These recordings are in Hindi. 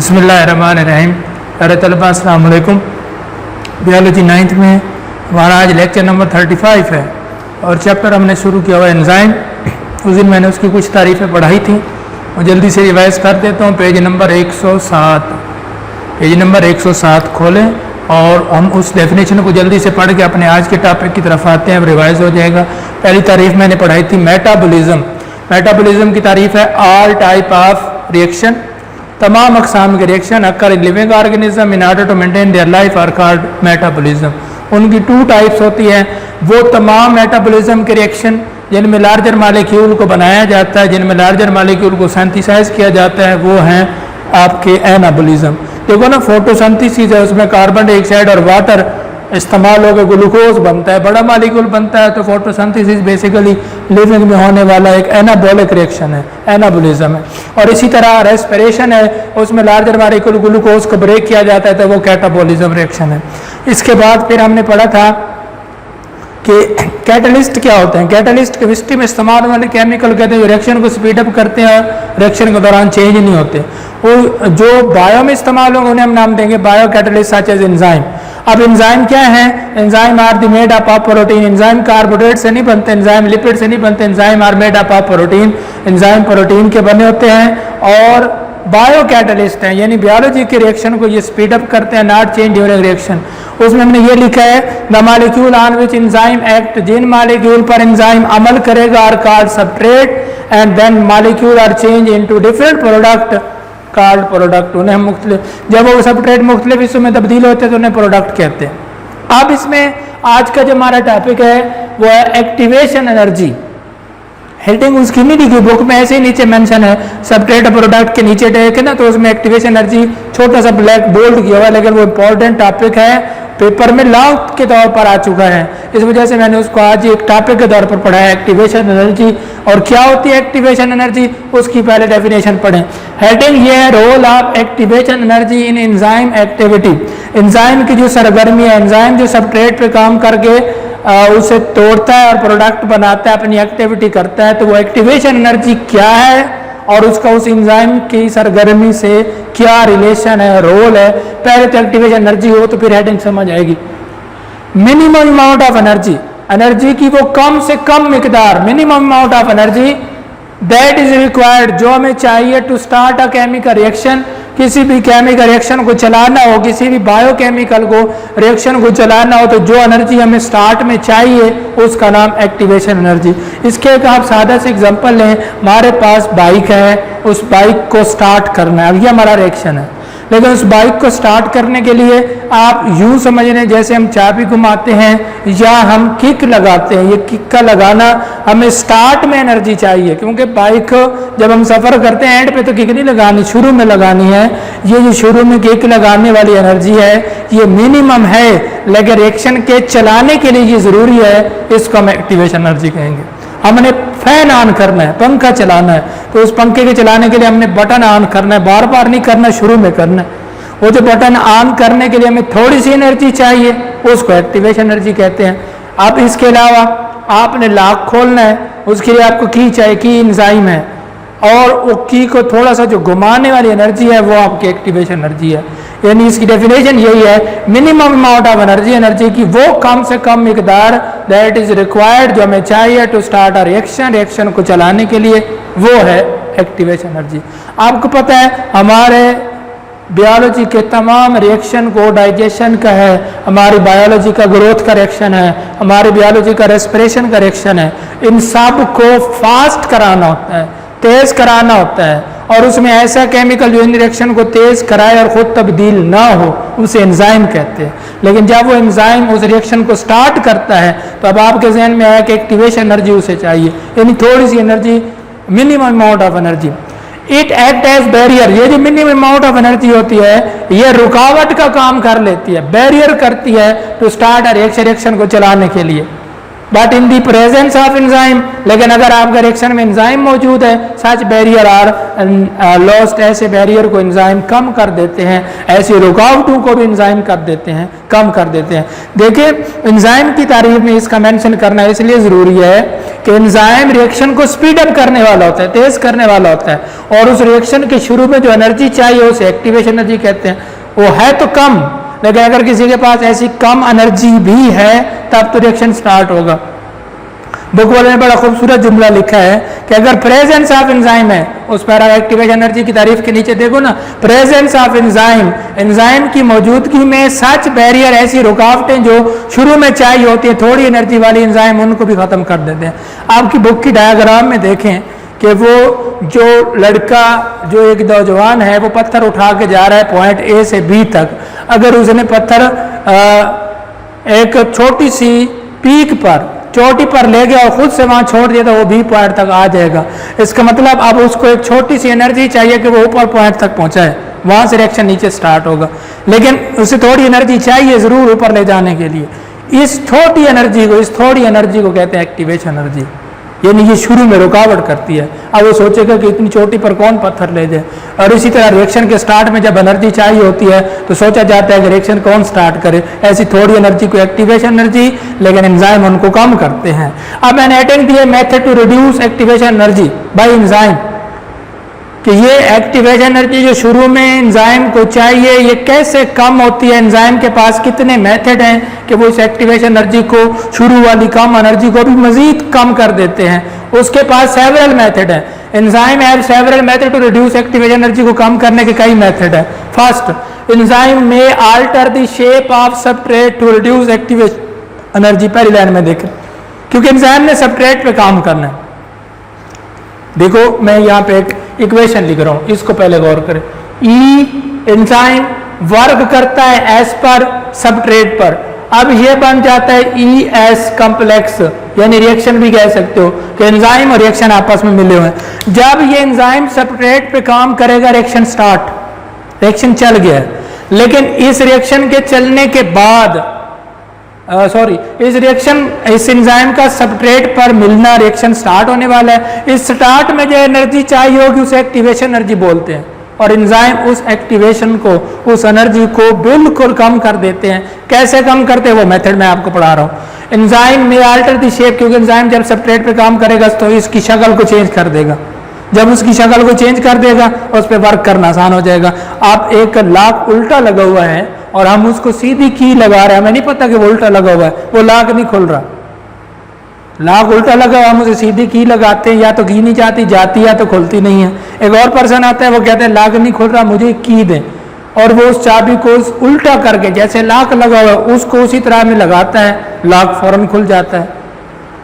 बिस्मिल्लाहिर्रहमानिर्रहीम। प्यारे तलबा अस्सलाम वालेकुम। बायोलॉजी 9th में हमारा आज लेक्चर नंबर 35 है और चैप्टर हमने शुरू किया हुआ एंजाइम। उस दिन मैंने उसकी कुछ तारीफ़ें पढ़ाई थी और जल्दी से रिवाइज कर देता हूँ। पेज नंबर 107 खोलें और हम उस डेफिनेशन को जल्दी से पढ़ के अपने आज के टॉपिक की तरफ आते हैं। अब रिवाइज हो जाएगा। पहली तारीफ़ मैंने पढ़ाई थी मेटाबॉलिज्म। मेटाबॉलिज्म की तारीफ़ है ऑल टाइप ऑफ रिएक्शन, तमाम अक़साम के reaction occur living organism in order to maintain their life are called metabolism. उनकी 2 टाइप्स होती हैं। वो तमाम मेटाबॉलिज्म के रिएक्शन जिनमें लार्जर मालिक्यूल को बनाया जाता है, जिनमें लार्जर मालिक्यूल को सिंथेसाइज किया जाता है, वो हैं आपके एनाबॉलिज्म। देखो ना, फोटोसिंथेसिस है, उसमें कार्बन डाइऑक्साइड और वाटर इस्तेमाल होकर ग्लूकोज बनता है, बड़ा मालिक्यूल बनता है। तो फोटोसिंथेसिस बेसिकली लिविंग में होने वाला एक एनाबॉलिक रिएक्शन है, एनाबॉलिज्म है। और इसी तरह रेस्पिरेशन है, उसमें लार्जर मालिक्यूल ग्लूकोज को ब्रेक किया जाता है, तो वो कैटाबॉलिज्म रिएक्शन है। इसके बाद फिर हमने पढ़ा था कि कैटलिस्ट क्या होते हैं। कैटलिस्ट केमिस्ट्री में इस्तेमाल वाले केमिकल कहते हैं, रिएक्शन को स्पीड अप करते हैं, रिएक्शन के दौरान चेंज नहीं होते। वो जो बायो में इस्तेमाल होंगे उन्हें हम नाम देंगे bio catalyst such as enzyme. अब एंजाइम क्या है? Enzyme are the made up of protein. Enzyme carbohydrate से नहीं बनते, एंजाइम लिपिड से नहीं बनते, enzyme are made up of protein. Enzyme protein के बने होते हैं और बायो कैटलिस्ट हैं, यानी बायोलॉजी के रिएक्शन को ये स्पीड अप करते हैं, नॉट चेंज ड्यूरिंग रिएक्शन। उसमें हमने ये लिखा है the molecule on which enzyme act, जिन मॉलिक्यूल पर एंजाइम अमल करेगा are called substrate and then molecule are change into different product called product. उन्हें हम जब वो सबस्ट्रेट मुख्तलिफ हिस्सों में तब्दील होते हैं तो उन्हें प्रोडक्ट कहते हैं। अब इसमें आज का जो हमारा टॉपिक है वो है एक्टिवेशन एनर्जी। हेडिंग उसकी नहीं लिखी बुक में, ऐसे ही नीचे मेंशन है सबस्ट्रेट प्रोडक्ट के नीचे टेक है ना, तो उसमें एक्टिवेशन एनर्जी छोटा सा ब्लैक बोल्ड किया हुआ है, लेकिन वो इंपॉर्टेंट टॉपिक है, पेपर में लॉ के तौर पर आ चुका है। इस वजह से मैंने उसको आज एक टॉपिक के तौर पर पढ़ा है, एक्टिवेशन एनर्जी। और क्या होती है एक्टिवेशन एनर्जी, उसकी पहले डेफिनेशन पढ़ें। हेडिंग ये है role of activation energy in enzyme activity. Enzyme की जो सरगर्मी है, एंजाइम जो सबस्ट्रेट पे काम करके उसे तोड़ता है और प्रोडक्ट बनाता है, अपनी एक्टिविटी करता है, तो वो एक्टिवेशन एनर्जी क्या है और उसका उस एंजाइम की सरगर्मी से क्या रिलेशन है, रोल है। पहले तो एक्टिवेशन एनर्जी हो तो फिर हेडिंग समझ आएगी। Minimum amount of energy, energy की वो कम से कम मिकदार, minimum amount of energy that is required, जो हमें चाहिए to start a chemical reaction. किसी भी केमिकल रिएक्शन को चलाना हो, किसी भी बायोकेमिकल को रिएक्शन को चलाना हो, तो जो एनर्जी हमें स्टार्ट में चाहिए उसका नाम एक्टिवेशन एनर्जी। इसके एक आप सादा से एग्जांपल लें, हमारे पास बाइक है, उस बाइक को स्टार्ट करना है, अब ये हमारा रिएक्शन है। लेकिन उस बाइक को स्टार्ट करने के लिए आप यूं समझ लें जैसे हम चाबी घुमाते हैं या हम किक लगाते हैं, ये किक का लगाना हमें स्टार्ट में एनर्जी चाहिए, क्योंकि बाइक जब हम सफ़र करते हैं एंड पे तो किक नहीं लगानी, शुरू में लगानी है। ये जो शुरू में किक लगाने वाली एनर्जी है ये मिनिमम है, लेकिन रिएक्शन के चलाने के लिए ये ज़रूरी है, इसको हम एक्टिवेशन एनर्जी कहेंगे। हमने फैन ऑन करना है, पंखा चलाना है, तो उस पंखे के चलाने के लिए हमने बटन ऑन करना है, बार बार नहीं करना, शुरू में करना है। वो जो बटन ऑन करने के लिए हमें थोड़ी सी एनर्जी चाहिए, उसको एक्टिवेशन एनर्जी कहते हैं। अब इसके अलावा आपने लॉक खोलना है, उसके लिए आपको की चाहिए, की एंजाइम है, और वो की को थोड़ा सा जो घुमाने वाली एनर्जी है वो आपकी एक्टिवेशन एनर्जी है। यानी इसकी डेफिनेशन यही है, minimum amount of energy, energy की वो कम से कम मिकदार दैट इज रिक्वायर्ड, जो हमें चाहिए to start a reaction, reaction को चलाने के लिए, वो है एक्टिवेशन एनर्जी। आपको पता है हमारे बायोलॉजी के तमाम रिएक्शन को डाइजेशन का है, हमारी बायोलॉजी का ग्रोथ का रिएक्शन है, हमारी बायोलॉजी का रेस्पिरेशन का रिएक्शन है, इन सब को फास्ट कराना होता है, तेज कराना होता है, और उसमें ऐसा केमिकल जो इन रिएक्शन को तेज कराए और खुद तब्दील ना हो उसे एंजाइम कहते हैं। लेकिन जब वो एंजाइम उस रिएक्शन को स्टार्ट करता है तो अब आपके जहन में आया कि एक्टिवेशन एनर्जी उसे चाहिए, यानी थोड़ी सी energy, minimum amount of energy. It act as barrier, ये जो मिनिमम अमाउंट ऑफ एनर्जी होती है ये रुकावट का काम कर लेती है, बैरियर करती है to start a reaction, reaction को चलाने के लिए। But in the presence of enzyme, लेकिन अगर आपके रिएक्शन में एंजाइम मौजूद है, सच बैरियर आर लॉस्ट, ऐसे बैरियर को एंजाइम कम कर देते हैं, ऐसी रुकावटों को भी एंजाइम कर देते हैं, कम कर देते हैं। देखिए एंजाइम की तारीफ में इसका मेंशन करना इसलिए ज़रूरी है कि एंजाइम रिएक्शन को स्पीड अप करने वाला होता है, तेज़ करने वाला होता है, और उस रिएक्शन के शुरू में जो एनर्जी चाहिए उसे एक्टिवेशन एनर्जी कहते हैं। वो है तो कम, लेकिन अगर किसी के पास ऐसी कम एनर्जी भी है तब तो रिएक्शन स्टार्ट होगा। बुक वाले ने बड़ा खूबसूरत जुमला लिखा है कि अगर प्रेजेंस ऑफ एंजाइम है, उस पैरा एक्टिवेशन एनर्जी की तारीफ के नीचे देखो ना, प्रेजेंस ऑफ एंजाइम, एंजाइम की मौजूदगी में सच बैरियर, ऐसी रुकावटें जो शुरू में चाहिए होती है थोड़ी एनर्जी वाली एंजाइम, उनको भी खत्म कर देते हैं। आपकी बुक की डायग्राम में देखें कि वो जो लड़का, जो एक नौजवान है, वो पत्थर उठा के जा रहा है पॉइंट ए से बी तक। अगर उसने पत्थर एक छोटी सी पीक पर, चोटी पर ले गया और खुद से वहां छोड़ दिया तो वो बी पॉइंट तक आ जाएगा। इसका मतलब अब उसको एक छोटी सी एनर्जी चाहिए कि वो ऊपर पॉइंट तक पहुंचाए, वहां से रिएक्शन नीचे स्टार्ट होगा, लेकिन उसे थोड़ी एनर्जी चाहिए जरूर ऊपर ले जाने के लिए। इस थोड़ी एनर्जी को कहते हैं एक्टिवेशन एनर्जी, यानी ये शुरू में रुकावट करती है। अब वो सोचेगा कि इतनी चोटी पर कौन पत्थर ले जाए, और इसी तरह रिएक्शन के स्टार्ट में जब एनर्जी चाहिए होती है तो सोचा जाता है कि रिएक्शन कौन स्टार्ट करे, ऐसी थोड़ी एनर्जी को एक्टिवेशन एनर्जी, लेकिन एंजाइम उनको कम करते हैं। अब मैंने अटेंड किया method to reduce activation energy by enzyme, कि ये एक्टिवेशन एनर्जी जो शुरू में एंजाइम को चाहिए ये कैसे कम होती है। एंजाइम के पास कितने मेथड हैं कि वो इस एक्टिवेशन एनर्जी को, शुरू वाली कम एनर्जी को भी मजीद कम कर देते हैं। उसके पास सेवरल मेथड है, enzyme have several method to reduce activation energy को कम करने के कई मेथड है। फर्स्ट, एंजाइम में alter the shape of substrate to reduce activation energy. पहली लाइन में देखें, क्योंकि एंजाइम ने सबस्ट्रेट पे काम करना है। देखो मैं यहाँ पे एक इक्वेशन लिख रहा हूं, इसको पहले गौर करें। ई एंजाइम वर्क करता है एस पर सबस्ट्रेट पर, अब ये बन जाता है ई एस कॉम्प्लेक्स, यानी रिएक्शन भी कह सकते हो कि एंजाइम और रिएक्शन आपस में मिले हुए हैं। जब ये एंजाइम सबस्ट्रेट पे काम करेगा रिएक्शन स्टार्ट, रिएक्शन चल गया, लेकिन इस रिएक्शन के चलने के बाद इस एंजाइम का सबस्ट्रेट पर मिलना, रिएक्शन स्टार्ट होने वाला है। इस स्टार्ट में जो एनर्जी चाहिए होगी उसे एक्टिवेशन एनर्जी बोलते हैं, और एंजाइम उस एक्टिवेशन को, उस एनर्जी को बिल्कुल कम कर देते हैं। कैसे कम करते हैं वो मेथड मैं आपको पढ़ा रहा हूँ। एंजाइम में अल्टर द शेप, क्योंकि एंजाइम जब सबस्ट्रेट पे काम करेगा तो इसकी शक्ल को चेंज कर देगा। जब उसकी शक्ल को चेंज कर देगा उस पर वर्क करना आसान हो जाएगा। आप एक लाख उल्टा लगा हुआ है और हम उसको सीधी की लगा रहे हैं, हमें नहीं पता कि वो उल्टा लगा हुआ है, वो लाख नहीं खुल रहा। लाख उल्टा लगा हुआ, हम उसे सीधी की लगाते हैं, या तो की नहीं जाती या तो खुलती नहीं है। एक और पर्सन आता है, वो कहते हैं लाख नहीं खुल रहा, मुझे की दें, और वो उस चाबी को उल्टा करके जैसे लाख लगा हुआ है उसको उसी तरह में लगाता है, लाख फौरन खुल जाता है।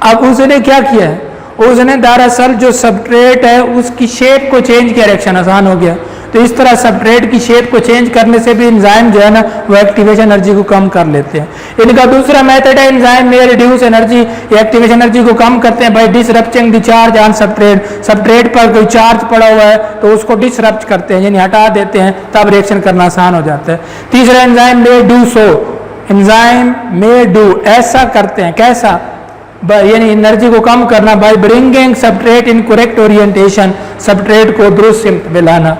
अब उसने क्या किया है, उसने दरअसल जो सबस्ट्रेट है उसकी शेप को चेंज किया, रिएक्शन आसान हो गया। तो इस तरह सबस्ट्रेट की शेप को चेंज करने से भी एंजाइम जो है ना वो एक्टिवेशन एनर्जी को कम कर लेते हैं। इनका दूसरा मेथड है एंजाइम में रिड्यूस एनर्जी, एक्टिवेशन एनर्जी को कम करते हैं by disrupting the charge on substrate. Substrate पर कोई चार्ज पड़ा हुआ है तो उसको डिसरप्ट करते हैं, यानी हटा देते हैं, तब रिएक्शन करना आसान हो जाता है। तीसरा, एंजाइम में डू सो, एंजाइम में डू ऐसा करते हैं, कैसा, यानी एनर्जी को कम करना by bringing substrate in correct orientation, substrate को दुरुस्त सिमत में लाना।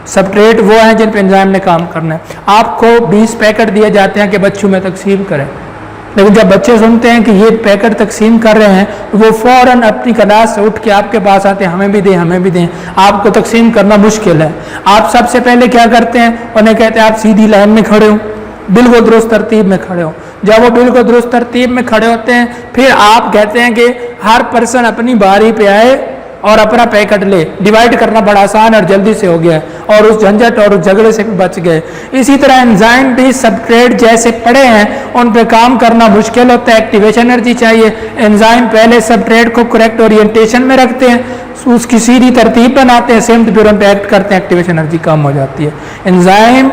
सबस्ट्रेट वो है जिन पे एंजाइम ने काम करना है। आपको 20 पैकेट दिए जाते हैं कि बच्चों में तकसीम करें, लेकिन जब बच्चे सुनते हैं कि ये पैकेट तकसीम कर रहे हैं तो वो फौरन अपनी क्लास से उठ के आपके पास आते हैं, हमें भी दें, हमें भी दें। आपको तकसीम करना मुश्किल है। आप सबसे पहले क्या करते हैं, उन्हें कहते हैं आप सीधी लाइन में खड़े हो, बिल्कुल दुरुस्त तरतीब में खड़े हो। जब वो बिल्कुल दुरुस्त तरतीब में खड़े होते हैं फिर आप कहते हैं कि हर पर्सन अपनी बारी पे आए और अपना पैकेट ले। डिवाइड करना बड़ा आसान और जल्दी से हो गया और उस झंझट और उस झगड़े से भी बच गए। इसी तरह एंजाइम भी सबस्ट्रेट जैसे पड़े हैं उन पे काम करना मुश्किल होता है, एक्टिवेशन एनर्जी चाहिए। एंजाइम पहले सबस्ट्रेट को करेक्ट ओरिएंटेशन में रखते हैं, उसकी सीधी तरतीब बनाते हैं, सेम फिर उन पे एक्ट करते हैं, एक्टिवेशन एनर्जी कम हो जाती है। एंजाइम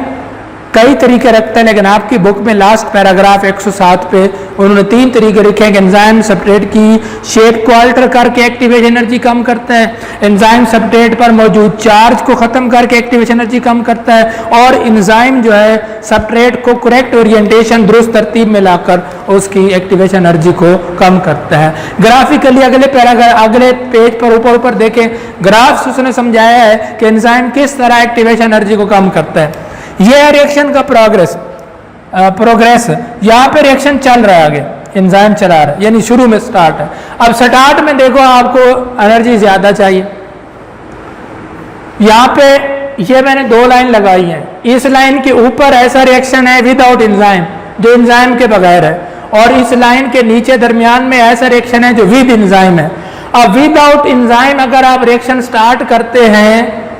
का कई तरीके रखते हैं, लेकिन आपकी बुक में लास्ट पैराग्राफ 107 पे उन्होंने 3 तरीके लिखे हैं कि एंजाइम सबस्ट्रेट की शेप को अल्टर करके एक्टिवेशन एनर्जी कम करता है, एंजाइम सबस्ट्रेट पर मौजूद चार्ज को खत्म करके एक्टिवेशन एनर्जी कम करता है, और एंजाइम जो है सबस्ट्रेट को करेक्ट ओरिएंटेशन दुरुस्त तरतीब में लाकर उसकी एक्टिवेशन एनर्जी को कम करता है। ग्राफिकली अगले पेज पर ऊपर देखें, ग्राफ्स उसने समझाया है कि एंजाइम किस तरह एक्टिवेशन एनर्जी को कम करता है। ये है रिएक्शन का प्रोग्रेस। यहाँ पे रिएक्शन चल रहा है, आगे एंजाइम चला रहा है, यानी शुरू में स्टार्ट है। अब स्टार्ट में देखो आपको एनर्जी ज्यादा चाहिए। यहाँ पे ये मैंने 2 लाइन लगाई है, इस लाइन के ऊपर ऐसा रिएक्शन है विदाउट एंजाइम जो एंजाइम के बगैर है, और इस लाइन के नीचे दरमियान में ऐसा रिएक्शन है जो विद एंजाइम है। अब विदाउट एंजाइम अगर आप रिएक्शन स्टार्ट करते हैं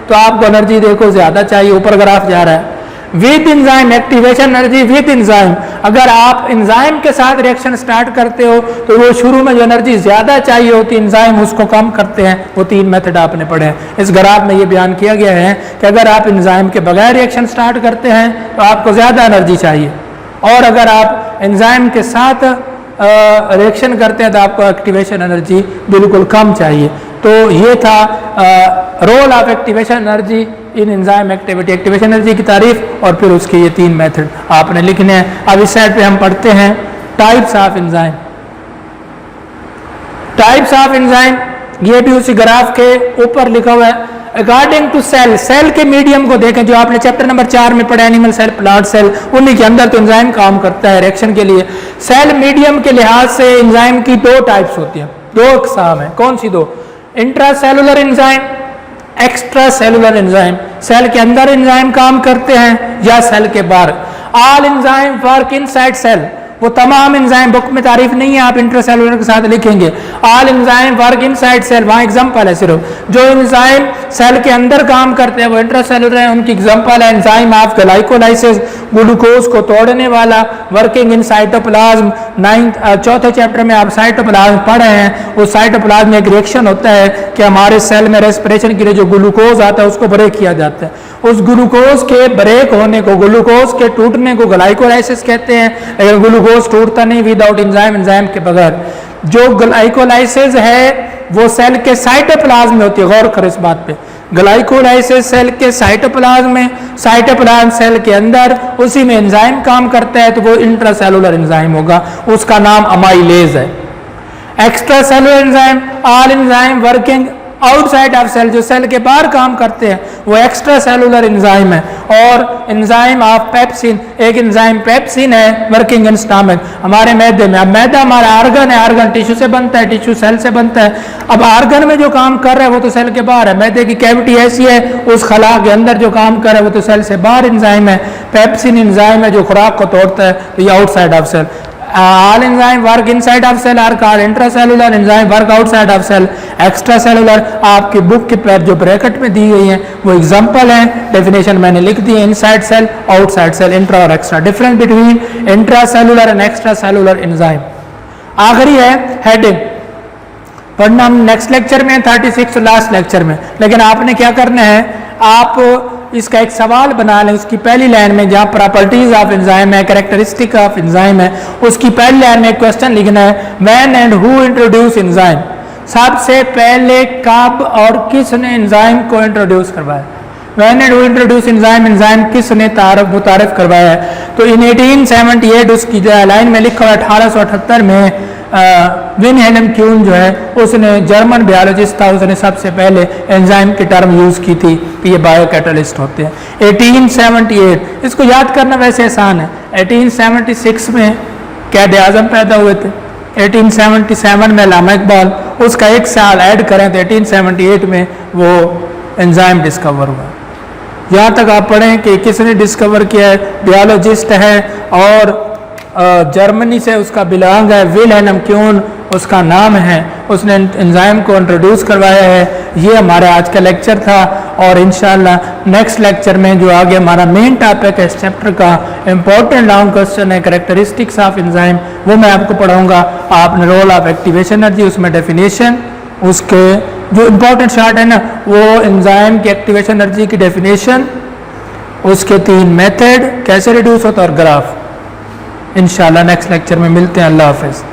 तो आपको एनर्जी देखो ज्यादा चाहिए, ऊपर ग्राफ जा रहा है। With enzyme activation energy with enzyme, अगर आप एंजाइम के साथ रिएक्शन स्टार्ट करते हो तो वो शुरू में जो एनर्जी ज्यादा चाहिए होती है एंजाइम उसको कम करते हैं। वो 3 मेथड आपने पढ़े हैं। इस ग्राफ में ये बयान किया गया है कि अगर आप एंजाइम के बगैर रिएक्शन स्टार्ट करते हैं तो आपको ज्यादा एनर्जी चाहिए, और अगर आप एंजाइम के साथ रिएक्शन करते हैं तो आपको एक्टिवेशन एनर्जी बिल्कुल कम चाहिए। तो ये था role of activation energy in enzyme activity, activation energy की तारीफ, और फिर उसके ये 3 मेथड आपने लिखने हैं। अब इस साइड पे हम पढ़ते हैं types of enzyme. Types of enzyme ये भी उसी ग्राफ के ऊपर लिखा हुआ है। अकॉर्डिंग टू सेल, सेल के मीडियम को देखें, जो आपने चैप्टर नंबर 4 में पढ़ा एनिमल सेल, प्लांट सेल, उन्हीं के अंदर तो एंजाइम काम करता है रिएक्शन के लिए। सेल मीडियम के लिहाज से एंजाइम की 2 टाइप्स होती हैं, 2 अक़साम है। कौन सी 2? Intracellular enzyme, extra cellular enzyme. Cell के अंदर एंजाइम काम करते हैं या सेल के बाहर। All enzyme work inside cell, वो तमाम एंजाइम बुक में तारीफ नहीं है, आप इंट्रासेलुलर के साथ लिखेंगे। All enzyme work inside cell, वहां एग्जांपल है सिर्फ। जो एंजाइम सेल के अंदर काम करते हैं वो इंट्रासेलुलर है, उनकी एग्जांपल है एंजाइम ऑफ ग्लाइकोलाइसिस, ग्लूकोज को तोड़ने वाला, working in cytoplasm. 4th chapter में आप साइटोप्लाज्म पढ़ रहे हैं। उस साइटोप्लाज्म में एक रिएक्शन होता है कि हमारे सेल में रेस्पिरेशन के लिए जो ग्लूकोज आता है उसको ब्रेक किया जाता है। उस ग्लूकोज के ब्रेक होने को, ग्लूकोज के टूटने को ग्लाइकोलाइसिस कहते हैं, लेकिन ग्लूकोज टूटता नहीं विदाउट एंजाइम, एंजाइम के बगैर। जो ग्लाइकोलाइसिस है वो सेल के साइटोप्लाज्म में होती है, गौर करें इस बात पे। ग्लाइकोलाइसिस सेल के साइटोप्लाज्म में, साइटोप्लाज्म सेल के अंदर, उसी में एंजाइम काम करता है, तो वो इंट्रासेलुलर एंजाइम होगा, उसका नाम अमाइलेज है। Extra cellular enzyme, all enzyme working outside of cell, जो सेल के बाहर काम करते हैं वो एक्स्ट्रा सेलुलर एंजाइम है। और एंजाइम ऑफ पेप्सिन, एक एंजाइम पेप्सिन है वर्किंग इन स्टमक, हमारे मैदे में। अब मैदा हमारा आर्गन है, आर्गन टिश्यू से बनता है, टिश्यू सेल से बनता है। अब आर्गन में जो काम कर रहा है वो तो सेल के बाहर है। मैदे की कैविटी ऐसी है, उस खला के अंदर जो काम कर रहा है वो तो सेल से बाहर एंजाइम है। पेप्सिन एंजाइम है जो खुराक को तोड़ता है, तो ये outside of cell. All enzyme work inside of cell are called intracellular, enzyme work outside of cell, extracellular। आपकी बुक के पर जो ब्रैकेट में दी गई है वो एग्जांपल है, डेफिनेशन मैंने लिख दी है, inside cell, outside cell, intra और extra. Difference between intracellular and extracellular enzyme. आखिरी है हेडिंग, पढ़ना हम नेक्स्ट लेक्चर में, 36 लास्ट लेक्चर में। लेकिन आपने क्या करना है, आप इसका एक सवाल बना लें। उसकी पहली लाइन में जहाँ प्रॉपर्टीज ऑफ एंजाइम है, कैरेक्टरिस्टिक ऑफ एंजाइम है, उसकी पहली लाइन में एक क्वेश्चन लिखना है, when and who introduce enzyme. सबसे पहले कब और किसने एंजाइम को इंट्रोड्यूस करवाया। When and who introduce enzyme, enzyme किसने मुतारिफ करवाया है। तो इन 1878 उसकी लाइन में लिखा हुआ 1878 में विनहेलम क्यून जो है उसने जर्मन बायोलॉजिस्ट था, उसने सबसे पहले एंजाइम की टर्म यूज की थी, ये बायो कैटलिस्ट होते हैं। 1878, इसको याद करना वैसे आसान है। 1876 में कैद आजम पैदा हुए थे, 1877 में अल्लामा इकबाल, उसका 1 साल ऐड करें तो 1878 में वो एंजाइम डिस्कवर हुआ। यहाँ तक आप पढ़ें कि किसने डिस्कवर किया है, बायोलॉजिस्ट है और जर्मनी से उसका बिलोंग है, विलहेल्म क्यून उसका नाम है, उसने एंजाइम को इंट्रोड्यूस करवाया है। ये हमारा आज का लेक्चर था, और इंशाल्लाह नेक्स्ट लेक्चर में जो आगे हमारा मेन टॉपिक है इस चैप्टर का, इंपॉर्टेंट लॉन्ग क्वेश्चन है कैरेक्टरिस्टिक्स ऑफ एंजाइम, वो मैं आपको पढ़ाऊंगा। आपने रोल ऑफ एक्टिवेशन एनर्जी, उसमें डेफिनेशन, उसके जो इंपॉर्टेंट शार्ट है ना वो एंजाइम की एक्टिवेशन एनर्जी की डेफिनेशन, उसके 3 मेथड, कैसे रिड्यूस होता है और ग्राफ। इंशाल्लाह नेक्स्ट लेक्चर में मिलते हैं। अल्लाह हाफिज़।